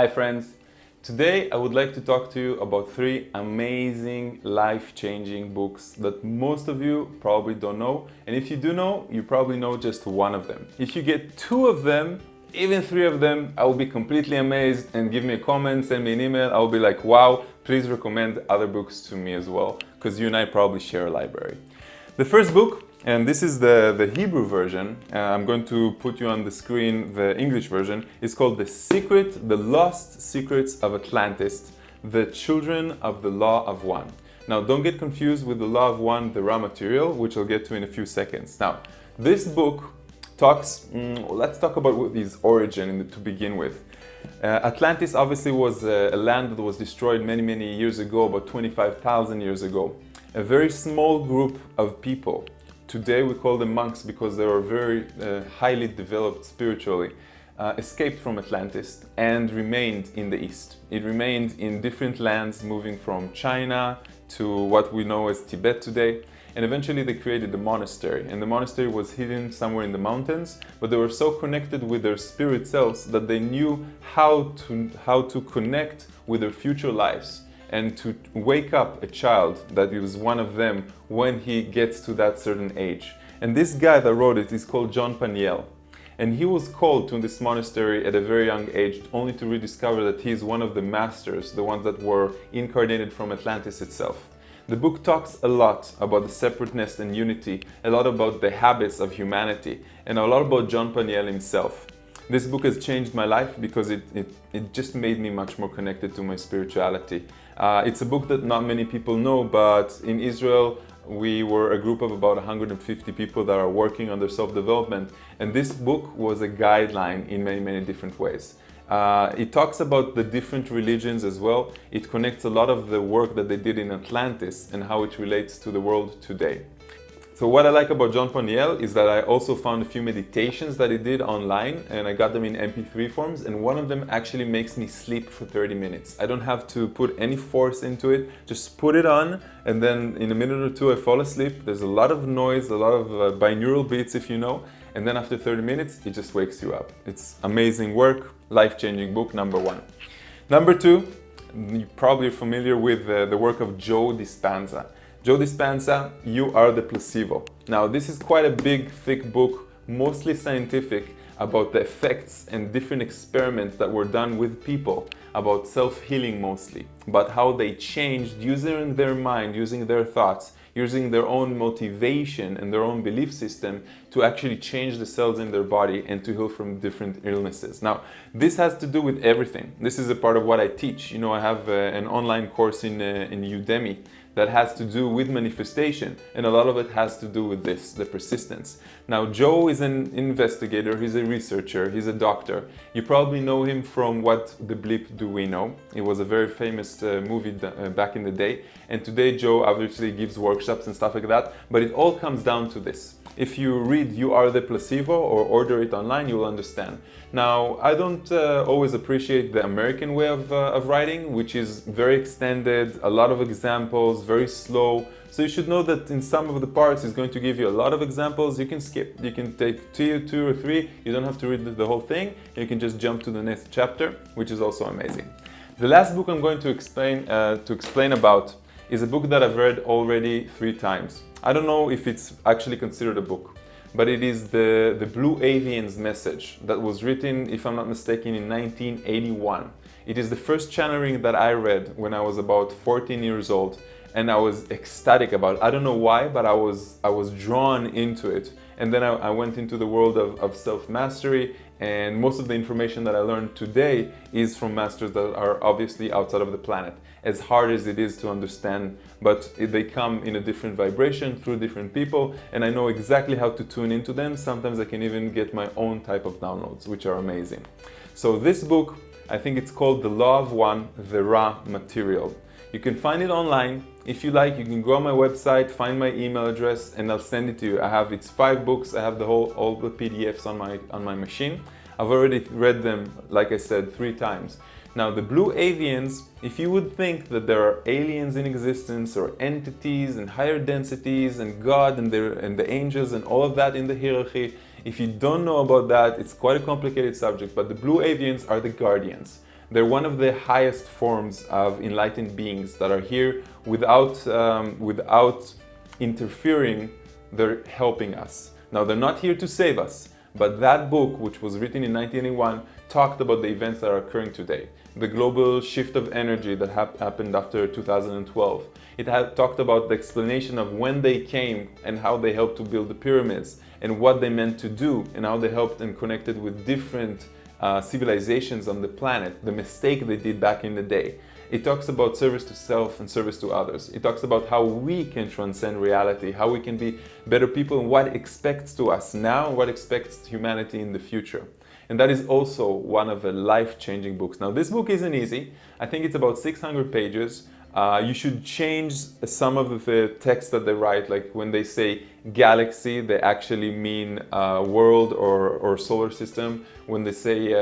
Hi friends! Today I would like to talk to you about three amazing life-changing books that most of you probably don't know, and if you do know, you probably know just one of them. If you get two of them, even three of them, I will be completely amazed, and give me a comment, send me an email. I will be like, wow, please recommend other books to me as well, because you and I probably share a library. The first book, and this is the Hebrew version, I'm going to put you on the screen the English version, is called The Lost Secrets of Atlantis, The Children of the Law of One. Now don't get confused with the Law of One, the raw material, which I'll get to in a few seconds. Now, this book talks, let's talk about its origin to begin with. Atlantis obviously was a land that was destroyed many years ago, about 25,000 years ago. A very small group of people, today we call them monks because they were very highly developed spiritually, escaped from Atlantis and remained in the East. It remained in different lands, moving from China to what we know as Tibet today. And eventually they created a monastery, and the monastery was hidden somewhere in the mountains, but they were so connected with their spirit selves that they knew how to connect with their future lives and to wake up a child that was one of them when he gets to that certain age. And this guy that wrote it is called John Paniel. And he was called to this monastery at a very young age, only to rediscover that he is one of the masters, the ones that were incarnated from Atlantis itself. The book talks a lot about the separateness and unity, a lot about the habits of humanity, and a lot about John Paniel himself. This book has changed my life because it just made me much more connected to my spirituality. It's a book that not many people know, but in Israel we were a group of about 150 people that are working on their self-development, and this book was a guideline in many different ways. It talks about the different religions as well. It connects a lot of the work that they did in Atlantis and how it relates to the world today. So what I like about John Paniel is that I also found a few meditations that he did online, and I got them in MP3 forms, and one of them actually makes me sleep for 30 minutes. I don't have to put any force into it, just put it on, and then in a minute or two I fall asleep. There's a lot of noise, a lot of binaural beats if you know, and then after 30 minutes it just wakes you up. It's amazing work, life-changing book, number one. Number two, you're probably familiar with the work of Joe Dispenza. Joe Dispenza, Are The Placebo. Now this is quite a big, thick book, mostly scientific, about the effects and different experiments that were done with people, about self-healing mostly, about how they changed using their mind, using their thoughts, using their own motivation and their own belief system to actually change the cells in their body and to heal from different illnesses. Now, this has to do with everything. This is a part of what I teach. You know, I have an online course in Udemy that has to do with manifestation, and a lot of it has to do with this, the persistence. Now, Joe is an investigator, he's a researcher, he's a doctor. You probably know him from What the Bleep Do We Know? It was a very famous movie back in the day, and today Joe obviously gives workshops and stuff like that, but it all comes down to this. If you read You Are The Placebo or order it online, you will understand. Now, I don't always appreciate the American way of writing, which is very extended, a lot of examples, very slow. So you should know that in some of the parts it's going to give you a lot of examples. You can skip, you can take two or three, you don't have to read the whole thing, you can just jump to the next chapter, which is also amazing. The last book I'm going to explain about is a book that I've read already 3 times. I don't know if it's actually considered a book, but it is the Blue Avian's Message that was written, if I'm not mistaken, in 1981. It is the first channeling that I read when I was about 14 years old, and I was ecstatic about it. I don't know why, but I was drawn into it. And then I went into the world of self-mastery, and most of the information that I learned today is from masters that are obviously outside of the planet. As hard as it is to understand, but they come in a different vibration through different people, and I know exactly how to tune into them. Sometimes I can even get my own type of downloads, which are amazing. So this book, I think it's called The Law of One, the Raw Material. You can find it online. If you like, you can go on my website, find my email address, and I'll send it to you. it's 5 books. I have all the PDFs on my machine. I've already read them, like I said, 3 times. Now, the Blue Avians, if you would think that there are aliens in existence or entities and higher densities and God and the angels and all of that in the hierarchy, if you don't know about that, it's quite a complicated subject, but the Blue Avians are the guardians. They're one of the highest forms of enlightened beings that are here without interfering. They're helping us. Now, they're not here to save us, but that book, which was written in 1981, talked about the events that are occurring today. The global shift of energy that happened after 2012. It had talked about the explanation of when they came and how they helped to build the pyramids and what they meant to do and how they helped and connected with different civilizations on the planet, the mistake they did back in the day. It talks about service to self and service to others. It talks about how we can transcend reality, how we can be better people, and what expects to us now, what expects humanity in the future. And that is also one of the life-changing books. Now, this book isn't easy. I think it's about 600 pages. You should change some of the text that they write, like when they say galaxy, they actually mean world or solar system. When they say,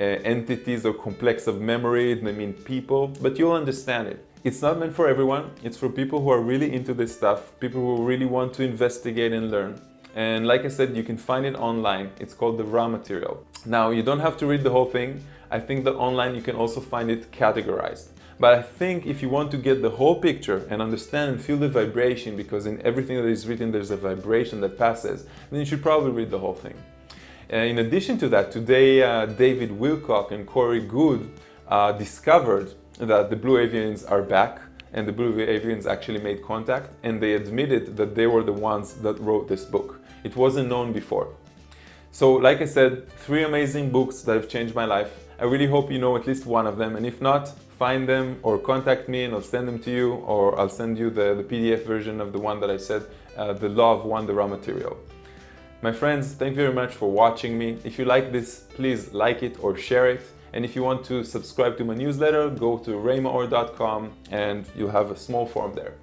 entities or complex of memory, they mean people, but you'll understand it. It's not meant for everyone. It's for people who are really into this stuff, people who really want to investigate and learn. And like I said, you can find it online. It's called the raw material. Now, you don't have to read the whole thing. I think that online you can also find it categorized. But I think if you want to get the whole picture and understand and feel the vibration, because in everything that is written there's a vibration that passes, then you should probably read the whole thing. In addition to that, today David Wilcock and Corey Good discovered that the Blue Avians are back, and the Blue Avians actually made contact, and they admitted that they were the ones that wrote this book. It wasn't known before. So like I said, 3 amazing books that have changed my life. I really hope you know at least one of them, and if not, find them or contact me and I'll send them to you, or I'll send you the PDF version of the one that I said, The Law of One, the raw material. My friends, thank you very much for watching me. If you like this, please like it or share it. And if you want to subscribe to my newsletter, go to maor.com and you'll have a small form there.